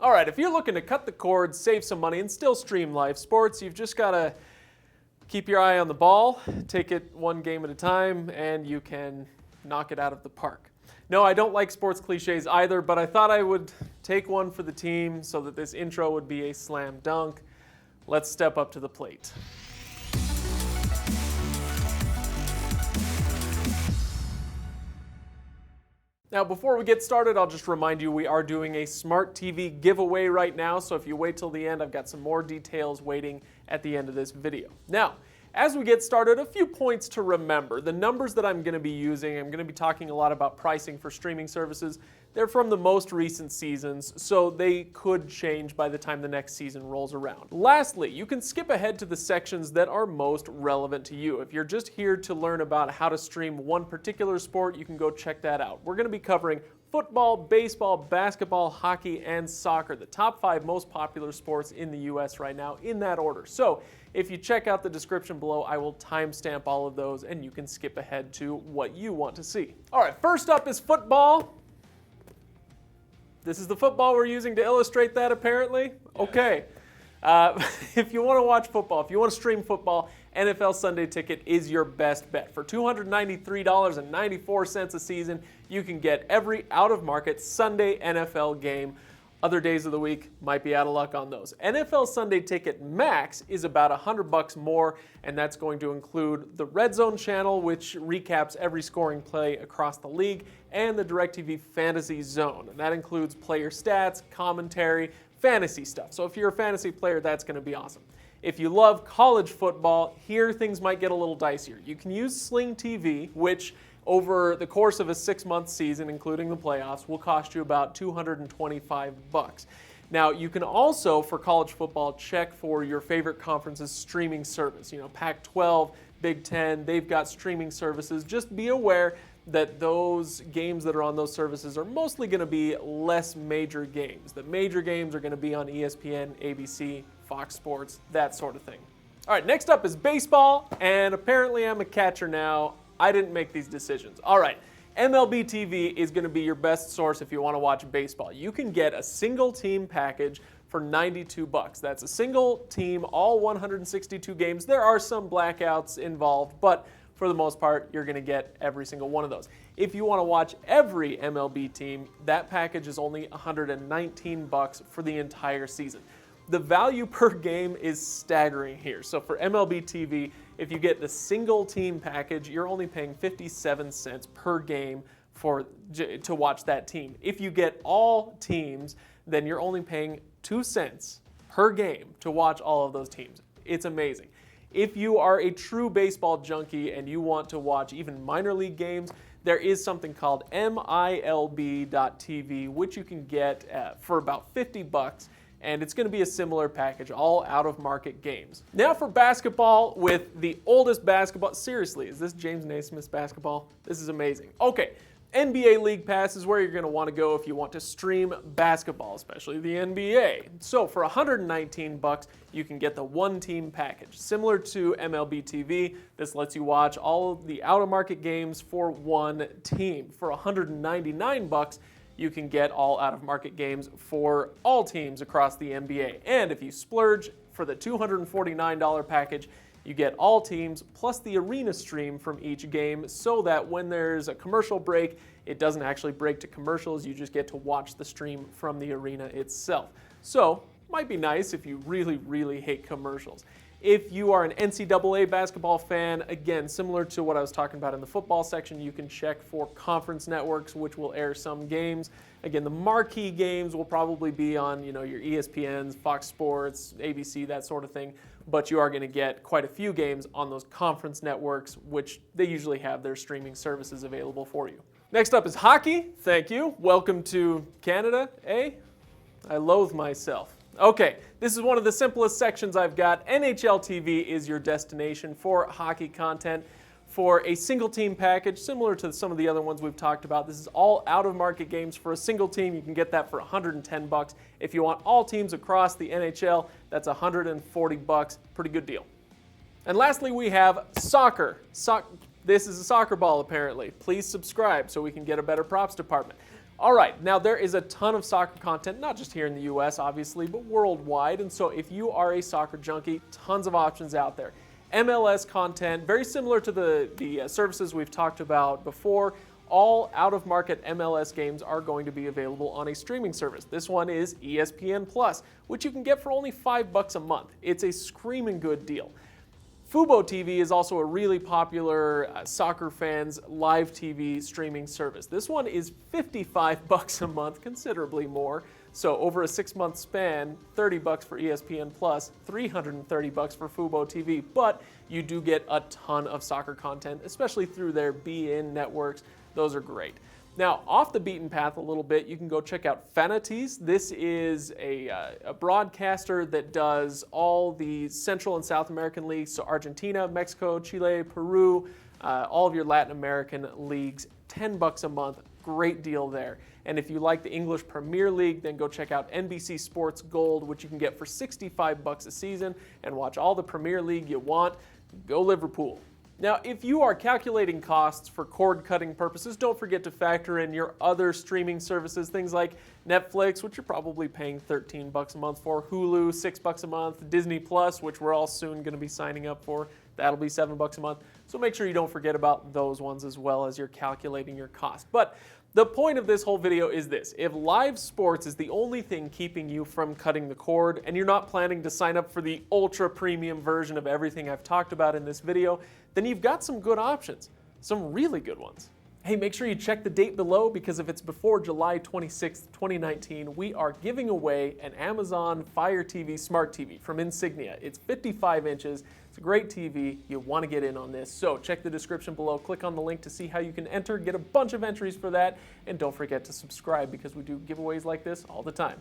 All right, if you're looking to cut the cord, save some money, and still stream live sports, you've just got to keep your eye on the ball, take it one game at a time, and you can knock it out of the park. No, I don't like sports cliches either, but I thought I would take one for the team so that this intro would be a slam dunk. Let's step up to the plate. Now, before we get started, I'll just remind you we are doing a smart TV giveaway right now, so if you wait till the end, I've got some more details waiting at the end of this video. Now, as we get started, a few points to remember. The numbers that I'm going to be using, I'm going to be talking a lot about pricing for streaming services. They're from the most recent seasons, so they could change by the time the next season rolls around. Lastly, you can skip ahead to the sections that are most relevant to you. If you're just here to learn about how to stream one particular sport, you can go check that out. We're going to be covering football, baseball, basketball, hockey, and soccer, the top 5 most popular sports in the US right now, in that order. So if you check out the description below, I will timestamp all of those and you can skip ahead to what you want to see. All right, first up is football. This is the football we're using to illustrate that, apparently. Okay. If you want to watch football, if you want to stream football, NFL Sunday Ticket is your best bet. For $293.94 a season, you can get every out-of-market Sunday NFL game. Other days of the week might be out of luck on those. NFL Sunday Ticket Max is about $100 more, and that's going to include the Red Zone channel, which recaps every scoring play across the league, and the DIRECTV Fantasy Zone. And that includes player stats, commentary, fantasy stuff. So if you're a fantasy player, that's going to be awesome. If you love college football, here things might get a little dicier. You can use Sling TV, which over the course of a 6-month season, including the playoffs, will cost you about $225. Now, you can also, for college football, check for your favorite conference's streaming service. You know, Pac-12, Big Ten, they've got streaming services. Just be aware that those games that are on those services are mostly going to be less major games. The major games are going to be on ESPN, ABC, Fox Sports, that sort of thing. All right, next up is baseball, and apparently I'm a catcher now. I didn't make these decisions. All right, MLB TV is going to be your best source if you want to watch baseball. You can get a single team package for $92. That's a single team, all 162 games. There are some blackouts involved, but for the most part, you're going to get every single one of those. If you want to watch every MLB team, that package is only $119 for the entire season. The value per game is staggering here. So for MLB TV, if you get the single team package, you're only paying 57 cents per game to watch that team. If you get all teams, then you're only paying 2 cents per game to watch all of those teams. It's amazing. If you are a true baseball junkie and you want to watch even minor league games, there is something called MLB.TV, which you can get for about $50. And it's going to be a similar package, all out-of-market games. Now for basketball, with the oldest basketball. Seriously, is this James Naismith's basketball? This is amazing. Okay, NBA League Pass is where you're going to want to go if you want to stream basketball, especially the NBA. So for $119, you can get the one-team package. Similar to MLB TV, this lets you watch all of the out-of-market games for one team. For $199, you can get all out-of-market games for all teams across the NBA. And if you splurge for the $249 package, you get all teams plus the arena stream from each game, so that when there's a commercial break, it doesn't actually break to commercials. You just get to watch the stream from the arena itself. So, might be nice if you really, really hate commercials. If you are an NCAA basketball fan, again, similar to what I was talking about in the football section, you can check for conference networks, which will air some games. Again, the marquee games will probably be on, your ESPNs, Fox Sports, ABC, that sort of thing. But you are going to get quite a few games on those conference networks, which they usually have their streaming services available for you. Next up is hockey. Thank you. Welcome to Canada, eh? I loathe myself. Okay, this is one of the simplest sections I've got. NHL TV is your destination for hockey content. For a single team package, similar to some of the other ones we've talked about, this is all out-of-market games for a single team. You can get that for $110. If you want all teams across the NHL, that's $140. Pretty good deal. And lastly, we have soccer. This is a soccer ball, apparently. Please subscribe so we can get a better props department. All right, now there is a ton of soccer content, not just here in the US, obviously, but worldwide. And so if you are a soccer junkie, tons of options out there. MLS content, very similar to the services we've talked about before. All out-of-market MLS games are going to be available on a streaming service. This one is ESPN Plus, which you can get for only $5 a month. It's a screaming good deal. Fubo TV is also a really popular soccer fans live TV streaming service. This one is $55 a month, considerably more. So over a 6-month span, $30 for ESPN Plus, $330 for Fubo TV. But you do get a ton of soccer content, especially through their beIN networks. Those are great. Now, off the beaten path a little bit, you can go check out Fanatiz. This is a broadcaster that does all the Central and South American leagues, so Argentina, Mexico, Chile, Peru, all of your Latin American leagues, $10 a month, great deal there. And if you like the English Premier League, then go check out NBC Sports Gold, which you can get for $65 a season, and watch all the Premier League you want. Go Liverpool. Now, if you are calculating costs for cord-cutting purposes, don't forget to factor in your other streaming services, things like Netflix, which you're probably paying $13 a month for, Hulu, $6 a month, Disney Plus, which we're all soon going to be signing up for, that'll be $7 a month. So make sure you don't forget about those ones as well as you're calculating your cost. But the point of this whole video is this: if live sports is the only thing keeping you from cutting the cord, and you're not planning to sign up for the ultra premium version of everything I've talked about in this video, then you've got some good options, some really good ones. Hey, make sure you check the date below, because if it's before July 26th, 2019, we are giving away an Amazon Fire TV Smart TV from Insignia. It's 55 inches. It's a great TV. You want to get in on this. So check the description below. Click on the link to see how you can enter. Get a bunch of entries for that. And don't forget to subscribe, because we do giveaways like this all the time.